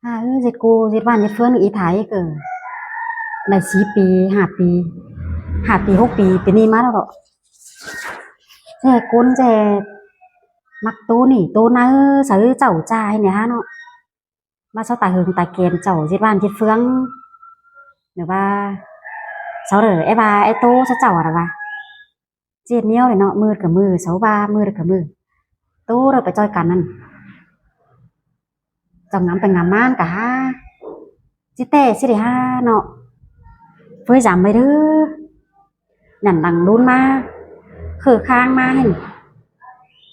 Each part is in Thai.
dịch cô dịch van dịch phương ý thái cơ này 4 ปี 5 ปี 5 ปี 6 ปีเป็นนี่มาแล้วก็แจก้นแจมักโตนี่โตนะซื้อเจ้าจ่ายเนี่ยฮะเนาะมาเช้าตาหึงตาเกณฑ์เจ้าdịch van dịch phương หรือว่าเช้าไอ้บาไอ้โตเช้าเจ้าอะไรวะเจี๊ยบเนี้ยวเลยเนาะมือกับมือเช้าบามือกับมือโตเราไปจอยกันนั่นจังงำไปงำม่านกะฮะจิเต้สิเดฮะเนาะเฟ้ยจำไปเด้อหยันดังดุนมาคือค้างมาเห็น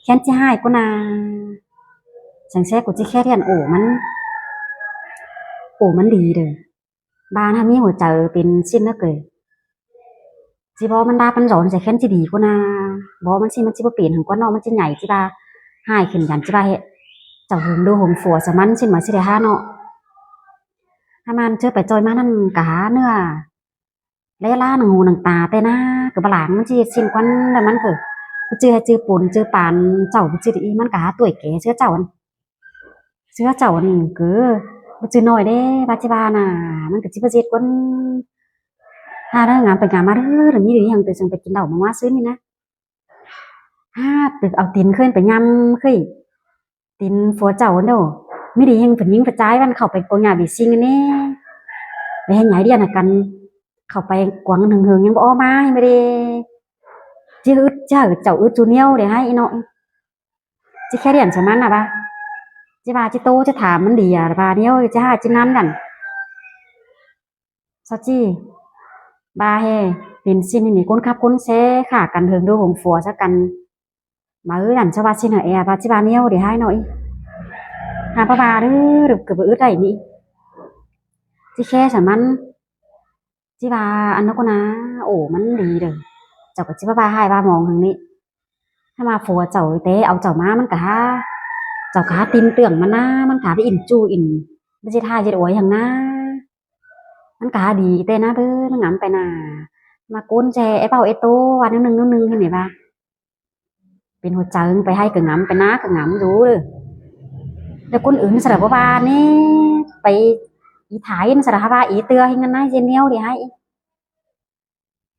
แค้นจะให้กูนาฉันแช่กูจะแค่เรียนโอ้มันดีเด้อบางถ้ามีหัวใจเป็นชิ้นนักเกยจีบอมันดาปันร้อนจะแค้นจะดีกูนาบอมันสิมันจิบเปลี่ยนหังก้อนนอกมันจิใหญ่จีบาให้ขึ้นยันจีบาเฮเจ้าหงดูหงฝัวสมันชิ้นมาสิเดฮะเนาะถ้ามันเจอไปจอยมานั่นกะเนื้อเล่ล่าหนังหูหนังตาแต่นะกับบหลังมันจีชิ้นก้อนแล้วมันเกิดจือให้จือปุ่นจือปานเจ้าจือดีมันกะตัวแก่เชื้อเจ้าอันเชื้อเจ้าอันคือจือหน่อยเด้บาจิบาน่ะมันก็จิบเจ็ดก้นถ้าได้งานไปงานมาเด้อหรือมีหรือยังตัวจังไปกินเหล้ามาว่าซื้อนี่นะถ้าตึกเอาตีนขึ้นไปยำขึ้นตีนฝัวเจ้าเด้อไม่ดียังผนยิงกระจายมันเข้าไปกองยาบีซิงอันนี้ไปให้ใหญ่เดียนกันเข้าไปกวางหึงยังบ่อมาไม่ได้จีอึดเจ้าอึดจูเนียวเดี๋ยวให้อีน้องจีแค่เดียนใช่ไหมน่ะบ้าจีบาจีโตจะถามมันดีอ่ะบ้าเนี้ยจะหาจีนั้นกันซอจีบาเฮเป็นซินนี่ก้นขับก้นเซ่ค่ะกันเถิงดูหงฝัวซะกันมาดันชาวบ้านซินเหรอแอร์บาจีบาเนี้ยเดี๋ยวให้หน่อยหาป้าบาเด้อหรือเกิดอึดได้นี่จีแค่ใช่มันจีบาอันนั้นก็นะโอ้มันดีเลยเจ้ากับจีบาให้บามองทางนี้ถ้ามาฝัวเจ้าเต้เอาเจ้ามามันกะเจ้าขาตีนเตื่องมันนะมันขาไปอินจูอินไม่ใช่ท่าจะโวยอย่างนะมันกาดีเต้นะเด้อมันงำไปน่ะมาก้นแจไอ้เป้าไอ้โตวันนึงเห็นไหมบ้าเป็นหัวใจไปให้กึ่งงำไปนะกึ่งงำรู้เลยแล้วคนอื่นสระบ้านี่ไปอีถ่ายสระบ้าอีเตือให้งั้นนะเจนเนียวเดี๋ยวให้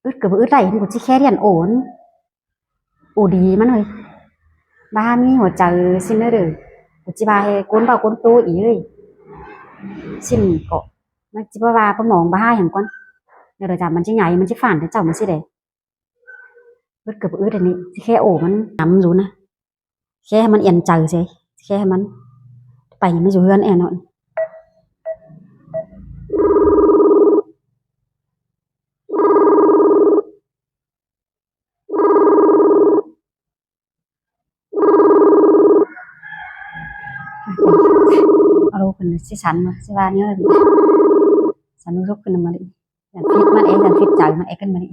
อึดกับอึดไหลเห็นกูชี้แค่เรียนโอนโอ้ดีมันเลยบ้ามีหัวใจสิ้นเลยเด้อกูจีบาให้ก้นเบาก้นโตอีเลยสิ้นเกาะมันจีบาปมองบ้าอย่างก้อนเดี๋ยวจับมันจะใหญ่มันจะฝันแต่เจ้ามันสิเด้อึดกับอึดอันนี้แค่โอ้มันน้ำรู้นะแค่มันเอียนใจใช่แค่มันไปมันอยู่เฮือนแอนนอนเอาลูกคนสิสันมาสิว่านี้เลยสันลูกคนมาดิสันฟิตมันเองสันฟิตใจมันเองกันมาดิ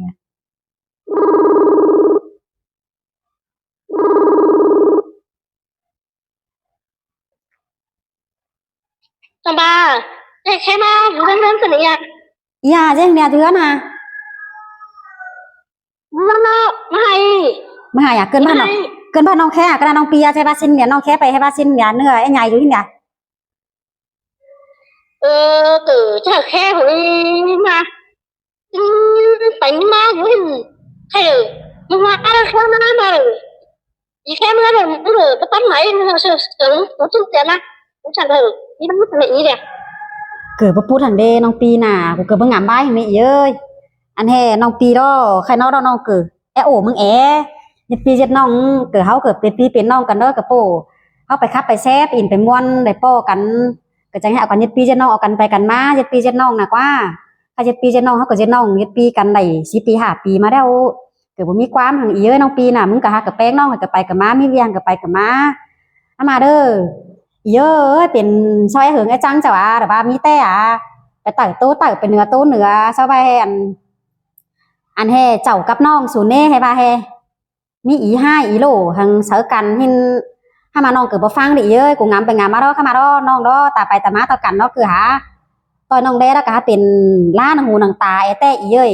Tầm ba, để khai ma, vừa lên phần này à? Dạ, chứ nè thứ na. Nó hay. Mà hay à, cơn ba nong khe à, cái nong pia, cho ba xin nè, nong kheไปให้ba xin nè, nữa em nhảy rồi nè. Từ chắc khe của mà. Bánh ma của hình. Hay rồi, nhưng mà ai khe mà rồi. Vì khe mà rồi, nó rồi, cái tấm máy, nó sửa, nó chung tiền á. Cũng chẳng được, đi bắn mất này nè. เกิดบ่พูดหันเด้น้องปีน่ะกูเกิดบ่งามบ้ายแม่เอ้ยอันแท้น้องปีดอใครน้องดอน้องเกิดโอ้มึงเจ็ดปีเจ็ดน้องเกิดเฮาเกิดเป็นพี่เป็นน้องกันเด้อกับโป้เฮาไปคับไปแซ่บอินไปม่วนได้โป้กันก็จังให้เอากันเจ็ดปีเจ็ดน้องเอากันไปกันมาเจ็ดปีเจ็ดน้องน่ะกว่าถ้าเจ็ดปีเจ็ดน้องเฮาก็เจ็ดน้องเจ็ดปีกันได้4 ปี 5 ปีมาแล้วเกิดบ่มีความหังอีเอ้ยน้องปีน่ะมึงก็หากับแป้งน้องก็ไปกับมามีเวียงก็ไปกับมาเอามาเด้อเยอะเป็นซอยเหิงไอ้จังเจ้าอ่ะแต่ว่ามีแต่อ่ะไปไต่โต๊ะไต่เป็นเนื้อโต๊ะเนื้อซอยไปอันแห่เจ้ากับน้องสูเน่ให้บ่าแห่มีอี5 อีโลหังเสอกันหินถ้ามาน้องเกิดบ่ฟังดิเอ้ยกูงามไปงามมาดอเข้ามาดอน้องดอตาไปตามาต่อกันเนาะคือหาตอนน้องเด้แล้วก็หาเป็นล้านหูหนังตาแต่อีเอ้ย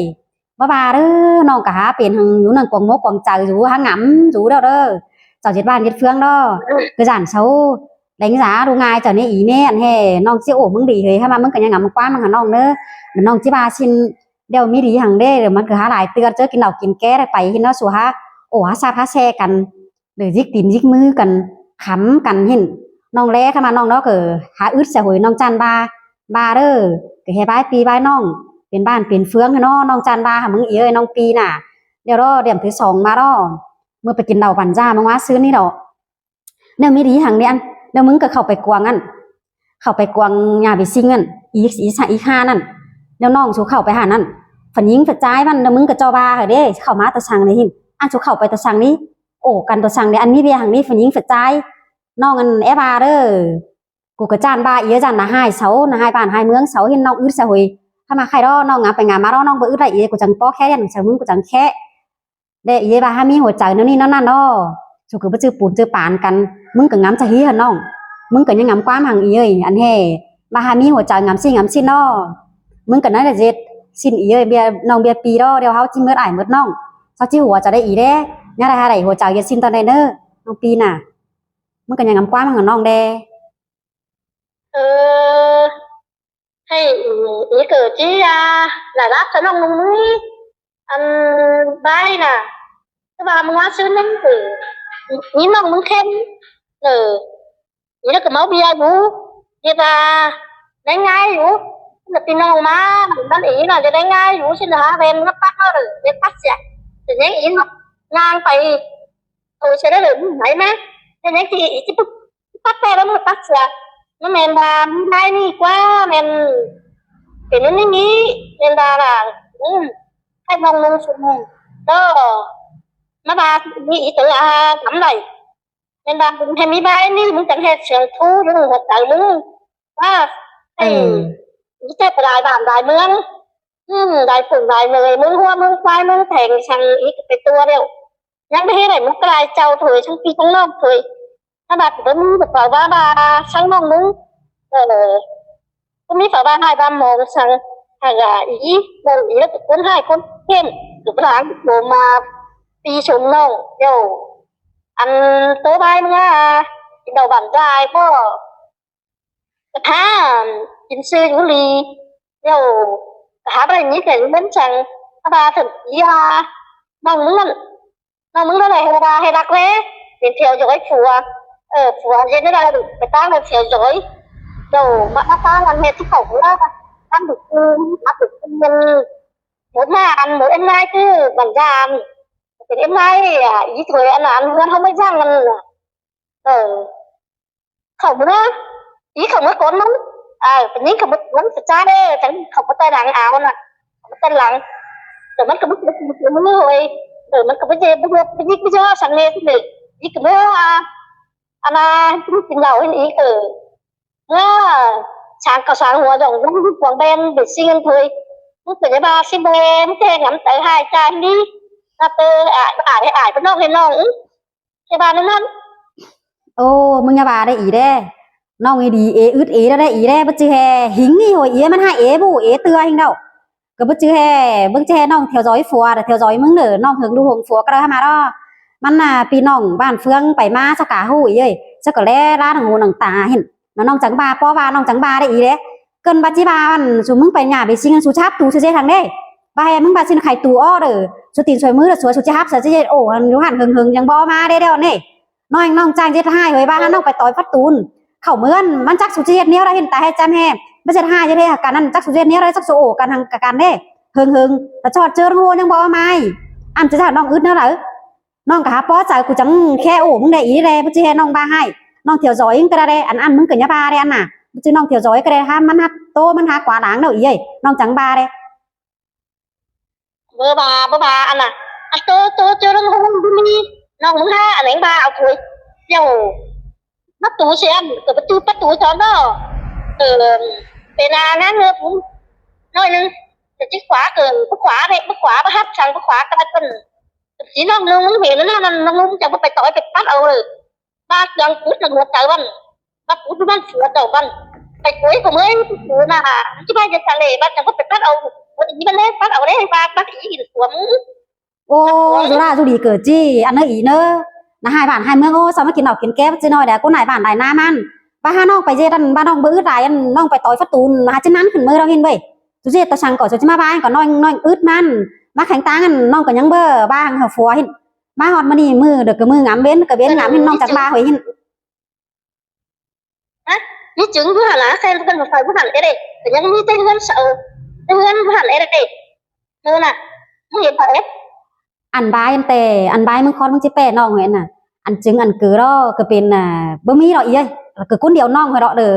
บ่บาเด้อน้องก็หาเป็นหังอยู่นั่นกวางมกกวางใจอยู่หางำอยู่เด้อเจ้าเจ็ดบ้านเจ็ดเฟืองดอคือจานเซา đánh giá đủ ngài trở nên ý nè anh hè nong chỉ ổ mưng đi hơi hay mà mưng cái nhà ngắm quá mưng hả nong nữa nong chỉ ba xin đeo mi đi hàng đê rồiมันคือหาหลายเตือนเจอกินเหล้ากินแก้ได้ไปเห็นเนาะสัวฮะโอ้ฮะซาพาแซ่กันหรือยิกตีนยิกมือกันขำกันเห็นน้องแล้เข้ามาน้องเนาะก็หาอึดเสียหวยน้องจันบาเด้อก็ให้บายปีบายน้องเป็นบ้านเป็นเฟืองเนาะน้องจันบาหามึงอีเอ้ยน้องปีน่ะเดี๋ยวรอเดี๋ยวที่สองมาเนาะเมื่อไปกินเหล้าปั่นจ้ามึงว่าซื้อนี่ดอกเนี่ยมีดีhàngเนี่ยเดี๋ยวมึงก็เข้าไปกวางอันเข้าไปกวางยาไปซิงอันอีกห้านั่นเดี๋ยวน้องชูเข้าไปหานั่นฝันยิงฝันใจมันเดี๋ยวมึงก็จอบาเหรอเด้เข้ามาตะชังเลยหินอันชูเข้าไปตะชังนี้โอ้กันตะชังเนี่ยอันนี้เบียร์hàngนี้ฝันยิงฝันใจน้องอันเอบาเด้อกูก็จานบาเยอะจานนะhai sáuนะhaiบ้านhaiเมืองเสาเห็นน้องอึดเสียหวยถ้ามาใครรอน้องงาไปงามาน้องบ่อึดไรเอ๋กูจังป้อแค่ยันเสียมึงกูจังแค่เด้เอ๋บาหามีหัวใจนั่นนี่นั่นเนาะชูคือไปเจอปูนเจอปานกันมึงก็งามจะฮีหันน้องมึงก็ยังงามความหังอีเอ้ยอันแห่บาหามีหัวใจงามสิเนาะมึงก็นั่นแหละเจ็ดสินอีเอ้ยเบียน้องเบียปีรอเดี๋ยวเฮาจิมืดอ้ายมืดน้องเฮาจิหัวจะได้อีเด้เนี่ยได้หาได้หัวใจเย็ดสินตอนใดเด้อน้องปีน่ะมึงก็ยังงามความหังน้องเด้ให้อีเกิดจีlà đáp cho nó nung núi anh bay nè cái bàมึงว่าซื้อนั่นคือนี่น้องมึงเข้มนี่ก็máu bia vũ bia ta đánh ngay vũ là tinน้องมาบ้านอีน่ะจะđánh ngay vũ xin hả bên nó bắt nó rồi bên bắt sẽ thì nhánh ý nó ngangไปtôi sẽ được thấy má nên nhánh thì chỉ bắt tay đó nó bắt sẽ nó men bà đây đi quá men cái nó nghĩ men bà là hay mong luôn đó nó bà nghĩ tự là lắm này nên bà cũng hay mi ba đi muốn chẳng hay sợ thu nhưng mà tự muốn à thì cái đại bản đại mương đại phường đại người mương hoa mương khoai mương thành sang ý cái tua đều nhắc đến này muốn cái đại châu thôi trong khi trong nông thôi nó bà cũng muốn được vào ba sáng mong muốn cũng biết vào ba hai ba mồm sang hay là ý đâu ý là cuốn hai cuốn thêm được cái đáng bộ mà đi xuống nông đều ăn tối bay nha đầu bản dài có há chính sư những ly đều há bài như cái bánh chẳng ba thử ý mong muốn nó này hay đặc lẽ đến theo dõi phùa trên đó là được người ta là theo dõi đầu mà ta làm hết cái khẩu là ăn được mình mỗi ngày ăn mỗi em nay cứ bản ra thì em nay ý thôi ăn là ăn không mấy răng ăn khẩu nữa ý không có con lắm nhưng không có lắm phải cha đấy chẳng không có tay lặng áo nè không có tay lặng rồiมันก็ไม่เลยrồiมันก็ไม่bây giờ sáng nay thì ý cái nữa anh tin giàu hay ý nó sáng hoa rồng nó quảng bên để xin thôi nó phải ba xin bên thế ngắm tới hai trai đi ta tơ ải bên nông hay nông thế ba nó năn ôมึงอย่าบาได้อีเด้น้องอีดีเออึดเอได้อีเด้บ่จือแฮหิงนี่โหยเอมันหาเอบ่เอเตือหิงดอกก็บ่จือแฮเบิ่งจือแฮน้องtheo dõiฟัวแต่theo dõiมึงเด้อน้องถึงดูหงฟัวก็ได้มาดอมันน่ะปีน้องบ้านเฟืองไปมาสักกะฮู้อีเอ้ยสักก็แลร้านหูหนังตาเห็นน้องจังบาป้อว่าน้องจังบาได้อีเด้เกินบัดจิบามันสุมึงไปหญ้าไปซิงสุชับตูซื่อๆทางเด้บ่ให้มึงบาสินไข่ตูอ้อเด้อสุตีนสวยมือเด้อสวยสุชับซะสิโอ้หันอยู่หันหึงๆยังบ่มาได้เด้อนี่น้องจ้างเจ็ดให้เฮ้ยบ้านน้องไปต่อยพัดตูนเข้าเมือนมันจักสุเจ็ดเนี้ยเราเห็นตาให้จำแฮ่ไม่ใช่5จะได้กันนั้นจักสุเจ็ดเนี้ยเราจักสุโอกันทางกันเด้หึงแต่ชอดเจองูยังบ่มาอันจะน้องอึดนะเหรอน้องกะหาป้อใจกูจังแค่โอ้มึงได้อีเลยบ่สิให้น้องบาให้น้องเที่ยวจอยก็ได้อันมึงก็อย่าบาได้อันน่ะบ่สิน้องเที่ยวจอยก็ได้ห้ามมันฮัดโตมันหากว่าหลังเด้ออีเอ้ยน้องจังบาได้bơ bà anh à tôi chưa đang không đi nó muốn ha anh ba ao thôi dầu bắt túi xem từ bắt túi cho nó từ bên ngang nữa cũng nóiนึงจะจิกขวาเกินขวาไปขวาไปฮับสั่งขวาก็ได้เป็นสีน้องลุงเห็นแล้วนั่นน้องลุงจะไปต่อยไปปัดเอาเลยบ้ายังพูดหัวใจวันบ้าพูดบ้านเสือเจ้าวันไปคุยกับเมื่อกูน่ะที่บ้านจะทะเลบ้านจะก็ไปปัดเอาวันนี้มันเล่นปัดเอาได้บ้าปัดอีกสวมโอ้สุราสุดีเกิดจี้อันเนออีเนอนะhai bản haiเมืองโอ้saoมากินดอกกินแก้วจะน้อยเดี๋ยวกูไหนบ้านไหนหน้ามัน ba ha nong phải dê đàn ba nong bữa đại anh nong phải tối phát tùn mà chân nắn khẩn mơ đâu hin vậy chú dê tao sang cỏ cho ma ba anh còn nói ướt man má khánh tang anh nong còn nhắn bơ ba hàng hợp phùa hin má hòn mà đi mưa được cái mưa ngắm bến cái bến ngắm hin nong chặt ba hồi hin như chứng của hẳn lá xem cần phải của hẳn ấy đây để nhắn như tên hơn sợ tên hơn của hẳn ấy đây hơn à không hiện phải anh baมึงคอนมึงจะแปะน้องเห็นน่ะอันจึงอันคือรอก็เป็นบ่มีดอกอีเอ้ยคือคนเดียวน้องเหรอเด้อ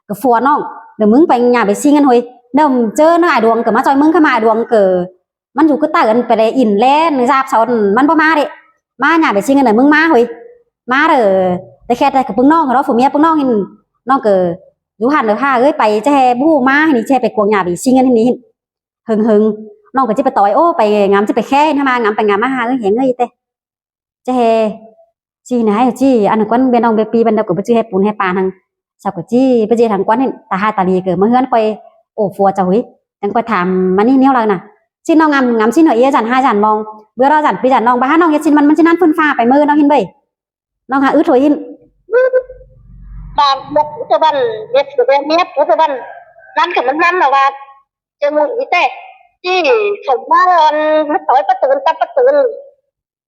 ก็ฟัวน้องเดี๋ยวมึงไปหญ้าไปซิงกันหอยเดี๋ยวเจอน้องไอ้ดวงก็มาจอยมึงเข้ามาดวงก็มันอยู่ก็ตากันไปได้อินแลนซาบสอนมันบ่มาเด้มาหญ้าไปซิงกันน่ะมึงมาหอยมาเด้อแต่แค่แต่กับปึ้งน้องเหรอผู้เมียปึ้งน้องหินน้องก็อยู่หันเด้อพาเอ้ยไปจะแฮ่บู้มานี่แช่ไปกวงหญ้าไปซิงกันนี่หึงน้องก็จะไปต่อยโอ้ไปงามจะไปแค่ทำมางามไปงามมาหาเอ้ยเห็นเอ้ยเต้จะแฮ่จีไหนจีอันquán bên ông BP bên đâu cũng chưa hay bún hay pan thằng sao cũng chi bây giờ thằng quán ta hai ta đi cứ mới hơn quay ổ phùa cháu ấy thằng quay thảm mà ní neo lần nè xinน้องงามxinหน่อยเอ๋จัน2 จันมองเบื่อเราจันพี่จันน้องบ้านน้องเฮ็ดxinมันสินั้นฟื้นฟ้าไปมือน้องหินไปน้องหาอึดถอยหิน bà một cho bạn biết được em biết của bạn năm cái năm là bà cho người ý tệ chỉ không ba mất tối bắt tường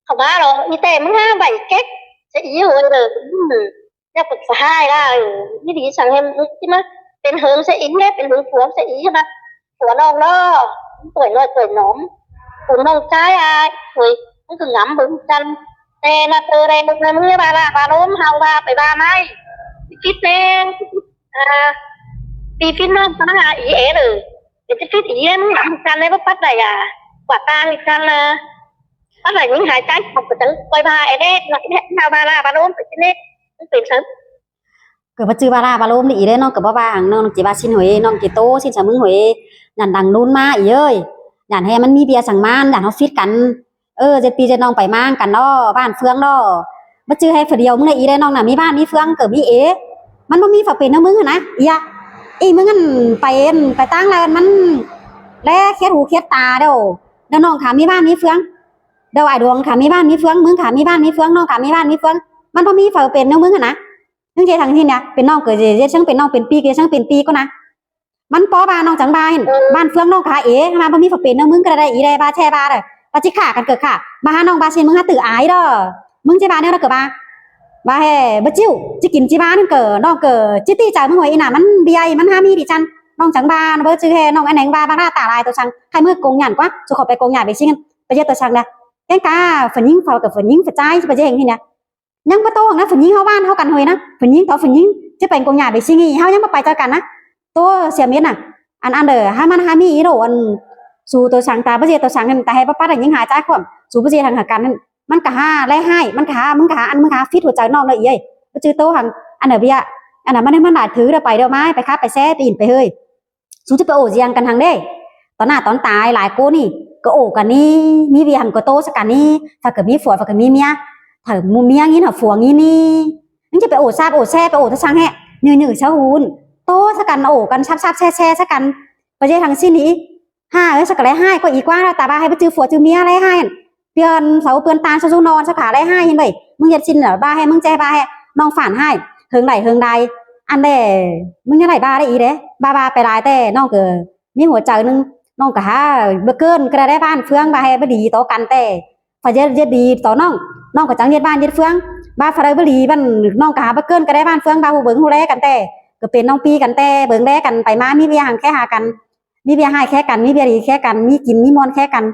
không ba rồi ý tệ mới 5-7 kết sẽ ý rồi rồi chắc phải 2 là như đi sang em chứ nóเป็น hướng sẽ ý hếtเป็น hướng phù sẽ ý cho nó của nó tuổi nóm của nó trái ai rồi nó cứ ngắm bướm chân tè là từ đây một ngày mới bà ốm hao ba phải ba mai fit đen đi fit nó là ý ế rồi để cái fit ý em ngắm chân đấy bắt này quả tang chân bắt là những 2 trái học từ quay ba ế đấy là cái hao ba là bà ốm phải trên đấyเป็นsớm เกิดมาจื้อบาราบาโลมนี่เด้น้องกับบ่บางน้องจิบาชินหวยน้องจิโตชินสามึงหวยหยันดังนู่นมาอีเอ้ยหยันให้มันมีเบียร์สั่งมานหยันเฮาฟิตกันเจ็ดปีเจ็ดน้องไปมางกันเนาะบ้านเฟืองเนาะบ่จื้อให้ฝเดียวมึงได้อีเด้น้องน่ะมีบ้านมีเฟืองเกิดมีเอมันบ่มีฝเป็นนำมึงหั่นนะอีมึงอั่นไปตั้งแล้วมันแลเคียดหูเคียดตาเด้อน้องค่ะมีบ้านมีเฟืองเด้อไอ้ดวงค่ะมีบ้านมีเฟืองมึงค่ะมีบ้านมีเฟืองน้องค่ะมีบ้านมีเฟืองมันบ่มีฝเป็นนำมึงหั่นนะนึงเจทางที่เนี่ยเป็นน้องเกิดเจช่างเป็นน้องเป็นปีเกช่างเป็นปีก็นะมันป้อบ้านน้องจังบ้านบ้านเฟืองน้องขาเอ๋มาบ่มีฝเป็นเนาะมึงก็ได้อีได้บ้าแช่บ้าเด้อปาจิขากันเกิดค่ะบ้านน้องบ้าเช่นมึงหาตื่ออายเด้อมึงเจบ้านเนี่ยเราเกิดบ้าแห่บ่จิ้วจิกินจิบ้านเกิดน้องเกิดจิตีใจมึงไว้อีน่ะมันเบียมันหามีดิจันน้องจังบ้านเบ่จื้อแห่น้องอันแหนงบ้าบ้าตาลายตัวชังใครมือกงหยันกว่าสุขไปกงหยันไปซิงไปเจอตัวชังนะแกงกาฝนยิงเฝ้ากับฝนยิงฝนใจไปเจออย่างนี้เนี่ยยังบ่โตนะฝนยิงเฮาบ้านเฮากันหอยนะฝนยิงต่อฝนยิงจะเป็นกงหญ้าไปซิงี้เฮายังบ่ไปเจอกันนะตัวเสียเม็ดน่ะอันเด้อหามันหามีอีโดอันสู่ตัวสังตาบ่เจตัวสังนั่นแต่ให้ป้าได้ยังหาใจความสู่บ่เจทางหากันนั่นมันก็หาแลให้มันก็หามึงก็หาอันมึงหาฟิตหัวใจน้องเลยอีเอ้ยบ่จื้อโตหังอันเด้อเบียอันน่ะมันได้ถือเด้อไปเด้อไม้ไปคับไปแซ่ตีนไปเฮ้ยสู่จะไปโอเจียงกันทางเด้ตอนหน้าตอนตายหลายโกนี่ก็โอกันนี่มีเวียหันก็โตสักกันนี่ถ้าเกิดมีผัวถ้าเกิดมีเมียถ้ามูเมียงี้น่ะผัวงี้นี่มึงจะไปโอซาบโอแซ่ไปโอทะชังแฮหนึ่งเช้าหูนโตสักกันโอกันชับแช่สักกันไปเจอทางสิ้นนี้สักกันไรให้ก็อีกว่าตาบ้าให้ไปจื้อผัวจื้อเมียไรให้เปลี่ยนเสาเปลี่ยนตาเสาจูนอนสักขาไรให้เห็นไหมมึงอย่าสิ้นเหรอบ้าให้มึงแจ้บ้าให้น้องฝานให้เฮิงใดอันเด้มึงยังไรบ้าได้อีเด้บ้าไปได้แต่น้องเกิดมีหัวใจนึงน้องกะฮะเบเกินกระได้บ้านเฟืองบ้าให้บ่ดีต่อกันแต่พอจะดีต่อน้องก็จังเย็ดบ้านเย็ดเฟืองบ้าฟาร์บรีบ้านน้องกะหาบ่เกินก็ได้บ้านเฟืองบ้าหูเบิ่งหูแลกันแต่ก็เป็นน้องปีกันแต่เบิ่งแลกันไปมามีเบียหังแค่หากันมีเบียให้แค่กันมีเบียดีแค่กันมีกินมีมอนแค่กัน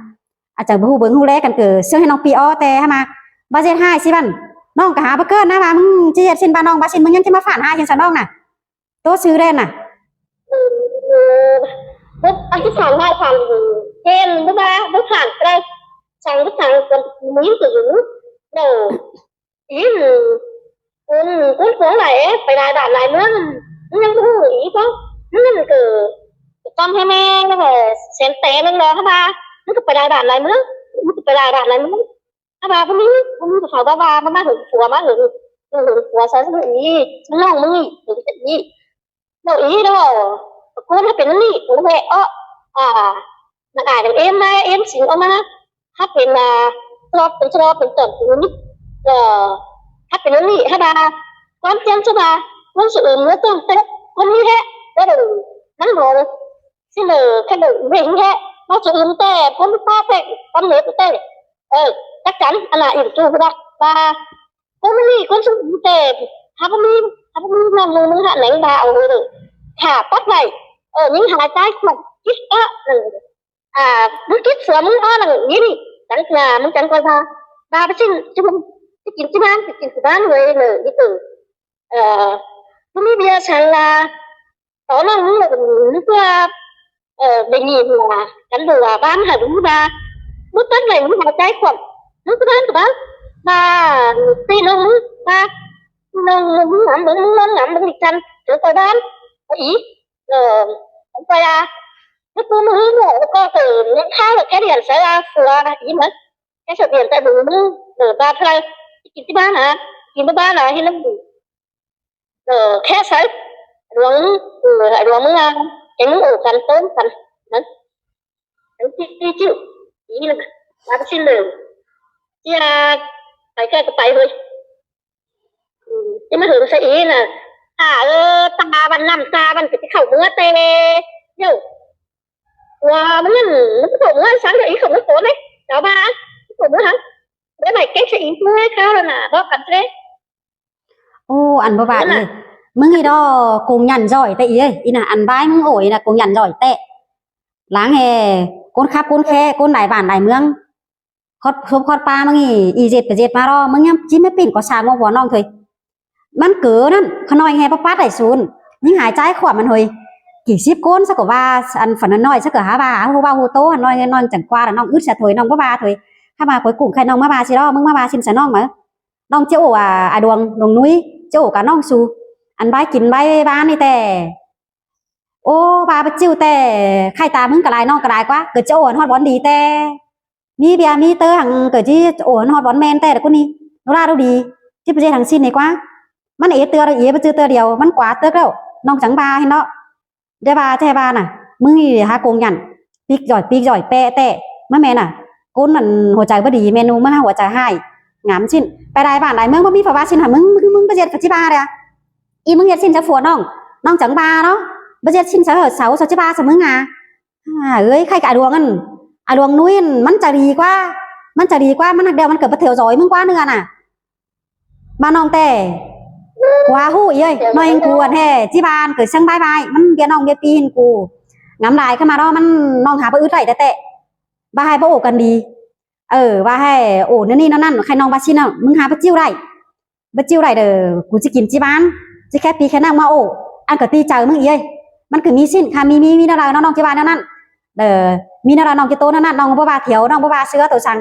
อาจจะบ่หูเบิ่งหูแลกันเกิดเชื่อให้น้องปีอ้อแต่หามาบ่เจ็ดให้สิบ้านน้องกะหาบ่เกินนะว่ามึงสิเฮ็ดสิบ้านน้องบ่สิมึงยังสิมาฝานให้จังซั่นน้องน่ะโตซื้อแร่น่ะanh cứ phản hai phản thêm thứ ba bước phản đây sang bước phản còn miếng từ đầu ý cuốn phố này phải lại bản lại nữa nhưng cũng ý có nhưng từ con hay me về xén té lên đó ba nó phải lại bản lại nữa nó phải lại bản lại nữa ba có miếng phải ba hưởng phùa má hưởng phùa sao ý nó lòngมึงý hưởng ý đâu ý đâu cô nóเป็นนี่côแม่นักอ่านเอ็มมาเอ็มสิงออกมาถ้าเป็นชอบเป็นต้นเป็นนี่ถ้าเป็นนี่ถ้าบาความเจียมใช่บา quân sự nó tương tế quân như thế đó là nắng rồi xin lờ cái đường mình thế nó sự tê quân pha tê con nhớ tê chắc chắn là yên chu đó và quân đi quân sự tê hấp mi làm luôn hạn lãnh đạo rồi thả bắt này ở những hai trái mặt chít á bước chít sớm đó là nghĩ đi chẳng là muốn chẳng coi ra ba bác xin cho mình cái chuyện bán người là đi từ không biết bây giờ sao là đó là lúc đề nghị là cán bộ là bán hàng đúng ba bút tất này muốn trái khoảng lúc bán của bán ba tin ông ba nông muốn ngắm bưng thịt chăn rồi coi bán ý ông coi ra lúc cứ hướng có từ những tháng là cái điện sẽ ra phừa ý mất cái sự điện tại đủ ở ba thay cái thứ ba là cái thứ ba là hay lắm khe sấy ruộng mới cái muốn ổ cắn tôm cắn đấy chịu ý là ba xin lỗi chứ phải cái tay thôi chứ mới hướng sẽ ý là ta ban năm ta ban cái khẩu mưa tê nhiều và mấy nhân nó khẩu mưa sáng ý khẩu mưa cố đấy đó ba khẩu mưa hả cái này cái sẽ ý mưa cao rồi nè đó cắn thế ô ăn bơ bạn ơiมึงอีดอคงหยันจ่อยแต่อีเอ้ยอีน่ะอันบ้ายมึงโอยน่ะคงหยันจ่อยแต่ล้างแห่คนขับคนแค่คนหลายบ้านหลายเมืองคอดคอดปลามึงอีเจ็ดไปเจ็ดมารอมึงยังจิ้มไม่ปิ่นก็สร้างว่าหัวน้องเถยมันเก๋นั่นขน้อยแห่ป้าป้าได้ศูนย์ยิ่งหายใจขวบมันเฮยกี่สิบก้นสักว่าอันฝันน้อยสักเกิดหาบาหูบาหูโตน้อยน้อยจังกว่าน้องอึดเสียถอยน้องป้าบาถอยถ้ามาคอยกลุ่มใครน้องมาบาสิรอมึงมาบาสินใส่น้องมั้ยน้องเจ้าดวงนุ้ยเจ้ากับน้องซูอันใบกินใบบ้านนี่แต่โอ้บาไปจิ้วแต่ไข่ตามึงกระไรน้องกระไรกว่าเกิดจะโอนฮอดบอลดีแต่มีเบียมีเตอร์หังเกิดที่โอนฮอดบอลแมนแต่กูนี่โนราดูดีที่ประเทศทางสิ้นนี่กว่ามันเอเตอร์เอไปจื้อเตอร์เดียวมันกว่าเตอร์แล้วน้องจังบาเห็นเนาะเดี๋ยวบาแช่บาน่ะมึงนี่หาโกงยันปีกจ่อยแปะแต่มาแม่น่ะก้นมันหัวใจบ่ดีเมนูมันหัวใจให้งามชิ้นไปได้บ้านไหนเมืองบ่มีภาวะชิ้นหามึงประเทศปัจจุบันเลยอีมึงเฮ็ดชิ้นจะฝัวน้องจังบาเนาะบ่เฮ็ดชิ้นจะเสาจิบาซะมึงเอ้ยใครกะดวงอันดวงนุ้ยมันจะดีกว่ามันเดียวมันเกิดบ่เถียวจอยมึงกว่าเนื้อน่ะบ้านน้องแต่ว่าฮู้อีเอ้ยน้อยกูอันแท้จิบานเกิดช่างบายมันเบียน้องเบียปีนกูงำลายขึ้นมาเนาะมันน้องหาบ่อึดได้แต่บ่ให้บ่โอกันดีว่าให้โอ้นี่นั่นใครน้องบาชินน่ะมึงหาบ่จิ้วได้เด้อกูสิกินจิบานสิแค่ปีแค่นั่งมาโอ้อันก็ตีเจอมึงอีเอ้ยมันคือมีสิ้นค่ะมีนาราน้องจิบานนั่นมีนาราน้องจิโตนั่นน้องบ่บาเถียวน้องบ่บาเชื้อตัวสั่ง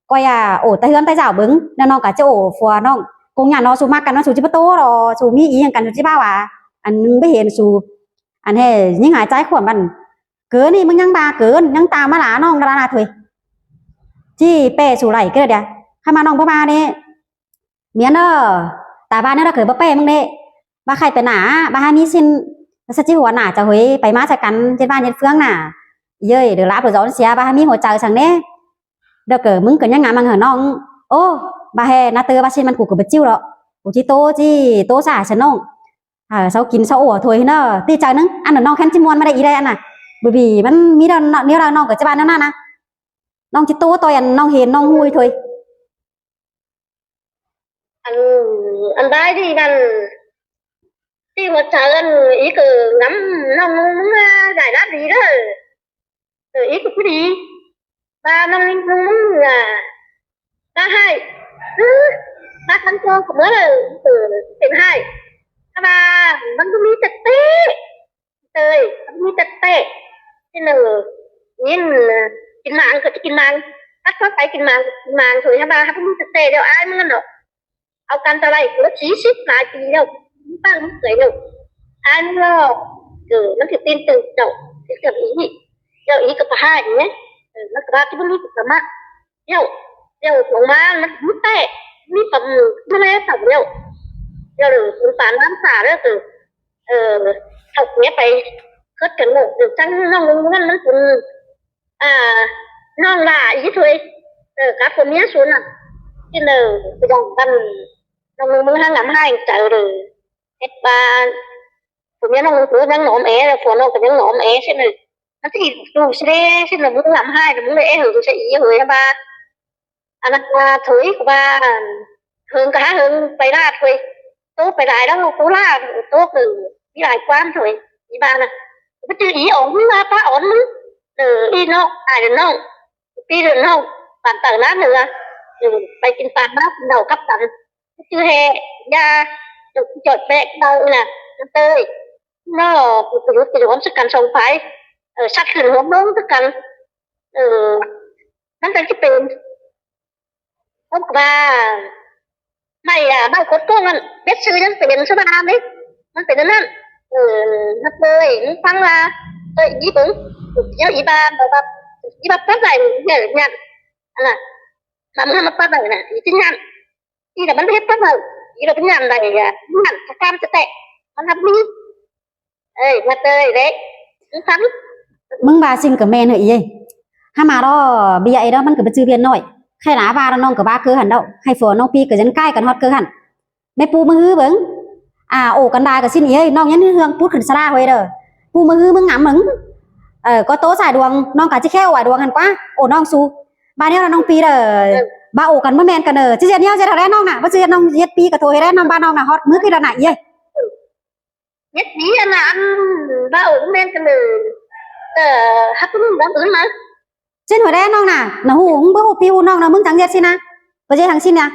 ก็อย่าโอ้แต่เฮือนแต่เจ้าเบิ่งแล้วน้องก็จะโอ้ฟัวน้องคงหยันเนาะสู่มากกันเนาะสู่จิปโตรอสู่มีอีหยังกันจิบ้าว่าอันนึงบ่เห็นสู่อันแท้ยังหายใจขวบมันเกินนี่มึงยังบาเกินยังตามมาหลาน้องดาราถวยจี้เป้สู่ไหลก็เดี๋ยวถ้ามาน้องบ่บานี่เมียนเด้อตาบ้านนี่เราเคยบ่เป้มึงเด้บ่ใครเป็นหนาบ่หามีสิ้นสัจจิหัวหน้าจะหวยไปมาจากกันเจ็ดบ้านเจ็ดเฟืองน่ะเย้ยเดี๋ยวรับเดี๋ยวร้อนเสียบ่หามีหัวใจสั่งเด้เดี๋ยวเกิดมึงเกิดยังงานมังเหรอน้องโอ้bà hè na tơ ba xinมันกูก็บ่จิ้วดอกกูจิโตซาฉันน้องเซากินเซาโอ้ถวยเนาะตีใจนึงอันน้องแค้นจิมวนมาได้อีได้อันน่ะbởi vìมันมีดอนเนี่ยน้องก็จะบ้านนั่นน่ะน้องจิโตตัวอันน้องเห็นน้องหุยถวยอันได้ดีกันที่ว่าเจออันอีกngắmน้องมึงgiải đáp gì đó ý của cái gì ba năm linhมึงta hai ta khăn cho của mới là từ tiền hai baมันก็มีแต่เต้มันมีแต่เต้ที่หนึ่งนี่กินมังก็จะกินมังถ้าเขาไปกินมังถอยบ้าเขามีแต่เต้เดี๋ยวaiมึงเนาะเอากันตะไลก็ชี้ชิบหลายปีแล้วบ้างมึงเสยเดี๋ยวaiมึงเนาะมันถือตีนตึงเจ้าที่กับอีกับปะห้าอย่างเงี้ยมันก็ที่มันมีกับมะเดี๋ยวลงมามันมุดเตะมีปั๊มทะเลต่ำเดี๋ยวสารน้ำสาแล้วเอาเนี้ยไปก็กันหมดเดี๋ยวจังน้องมันเป็นน้องด่าอีกเลยcácคนนี้ส่วนน่ะที่ไปดังกันน้องมึงห้างงำให้เจอเลย hết ba tụi nó cứ đang nổm é rồi phụ nó cũng đang nổm é xem này nó thì tụi sẽ xem là muốn làm hai là muốn lễ hử tụi sẽ ý hử ba anh thối của ba hơn cả hơn phải ra thôi tốt phải lại đó cố là tốt từ đi lại quan thôi đi ba nè cái chữ ý ổn mà ta ổn từ đi nó ai được nó đi được nó bạn tờ nát nữa bay kinh tàn nát đầu cấp tận chữ hè ra được chợt bẹt đâu nè tơi nó từ hôm sức cần sống phải sát khử hôm đó sức cần nó tên cái tiền hôm qua mày bao cốt con biết sư nó phải đến số ba đấy nó phải đếnนั่นnó tơi nó phăng ra tơi ý cũng nhớ ý ba bắt lại để nhận là làm nó bắt lại nè ý tin nhận ý là bắn hết bắt lại ý là cái nhận này nhận cam sẽ tệ nó làm đi ê mà tơi đấy nó phăng มึงบาซิมกับแม่นเหรออีถ้ามาđó bây giờ đóมันก็ไปซื้อเบียนหน่อยใครหนาบาน้องกับบ้าคือหันเด้าให้ฝนน้องปีก็ยันใกล้กันฮอดคือหันแม่ปูมือฮื้อเบิ่งโอ้กันได้ก็สิ้นอีน้องยันเฮืองพูดขึ้นซะได้เว้ยเด้อปูมือฮื้อมึงงำมึงก็โตสายดวงน้องก็สิแค่ว่าดวงหันกว่าโอ้น้องสู้บาเนี่ยน้องปีเด้อบาโอ้กันบ่แม่นกันเด้อสิเฮ็ดแนวสิได้น้องน่ะบ่สิเฮ็ดน้องเฮ็ดปีก็โทรให้ได้น้องบ้านน้องน่ะฮอดมือคือละน่ะอี nhất trí là ăn ba ổn men cái lời hát cũng đang ứng mà เช่นหัวแดงน้องน่ะหูบ่ฮู้ปีหูน้องน่ะมึงจังเฮ็ดสินะบ่ใช่ทางสิ้นน่ะ